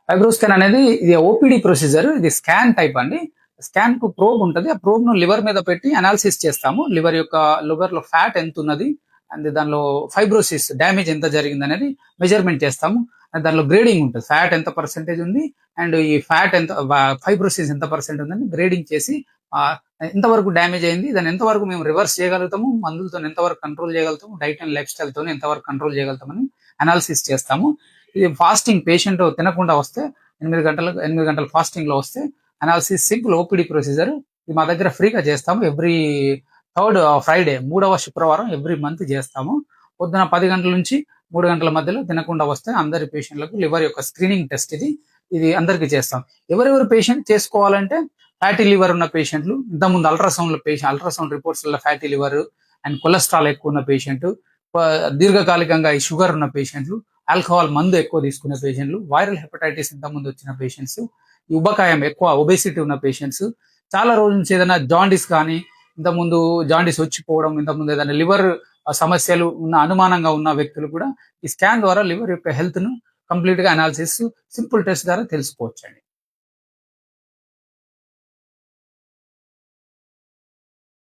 Fibro scan అనేది ఇది OPD procedure. ఇది స్కాన్ టైప్ అండి. స్కాన్ కు ప్రోబ్ ఉంటది. ఆ ప్రోబ్ ను లివర్ మీద పెట్టి అనాలిసిస్ చేస్తాము. లివర్ లో ఫ్యాట్ ఎంత ఉన్నది అండ్ దానిలో ఫైబ్రోసిస్ డ్యామేజ్ ఎంత జరిగింది అనేది మెజర్మెంట్ చేస్తాము. దానిలో గ్రేడింగ్ ఉంటుంది. ఫ్యాట్ ఎంత పర్సెంటేజ్ ఉంది అండ్ ఈ ఫ్యాట్ ఎంత ఫైబ్రోసిస్ ఎంత పర్సెంట్ ఉందని గ్రేడింగ్ చేసి ఎంతవరకు డ్యామేజ్ అయింది, దాన్ని ఎంతవరకు మేము రివర్స్ చేయగలుగుతాము, మందులతో ఎంతవరకు కంట్రోల్ చేయగలుగుతాము, డైట్ అండ్ లైఫ్ స్టైల్ తో ఎంతవరకు కంట్రోల్ చేయగలుగుతామని అనాలిసిస్ చేస్తాము. ఇది ఫాస్టింగ్ పేషెంట్ తినకుండా వస్తే 8 గంటల ఫాస్టింగ్ లో వస్తే అనాలిసిస్ సింపుల్ ఓపీడీ ప్రొసీజర్ ఇది మా దగ్గర ఫ్రీగా చేస్తాము. ఎవ్రీ థర్డ్ ఫ్రైడే 3వ శుక్రవారం ఎవ్రీ మంత్ చేస్తాము. పొద్దున 10 గంటల నుంచి 3 గంటల మధ్యలో తినకుండా వస్తే అందరి పేషెంట్లకు లివర్ యొక్క స్క్రీనింగ్ టెస్ట్ ఇది అందరికీ చేస్తాం. ఎవరెవరు పేషెంట్ చేసుకోవాలంటే ఫ్యాటీ లివర్ ఉన్న పేషెంట్లు, ఇంతకుముందు అల్ట్రాసౌండ్ రిపోర్ట్స్ వల్ల ఫ్యాటీ లివర్ అండ్ కొలెస్ట్రాల్ ఎక్కువ ఉన్న పేషెంట్, దీర్ఘకాలికంగా ఈ షుగర్ ఉన్న పేషెంట్లు, ఆల్కహాల్ మందు ఎక్కువ తీసుకునే పేషెంట్లు, వైరల్ హెపటైటిస్ ఇంతకుముందు వచ్చిన పేషెంట్స్, ఈ ఉబకాయం ఎక్కువ ఒబేసిటీ ఉన్న పేషెంట్స్, చాలా రోజుల నుంచి ఏదైనా జాండీస్ కానీ ఇంతకుముందు జాండీస్ వచ్చిపోవడం, ఇంతకుముందు ఏదైనా లివర్ సమస్యలు ఉన్న అనుమానంగా ఉన్న వ్యక్తులు కూడా ఈ స్కాన్ ద్వారా లివర్ యొక్క హెల్త్ ను కంప్లీట్ గా అనాలిసిస్ సింపుల్ టెస్ట్ ద్వారా తెలుసుకోవచ్చండి.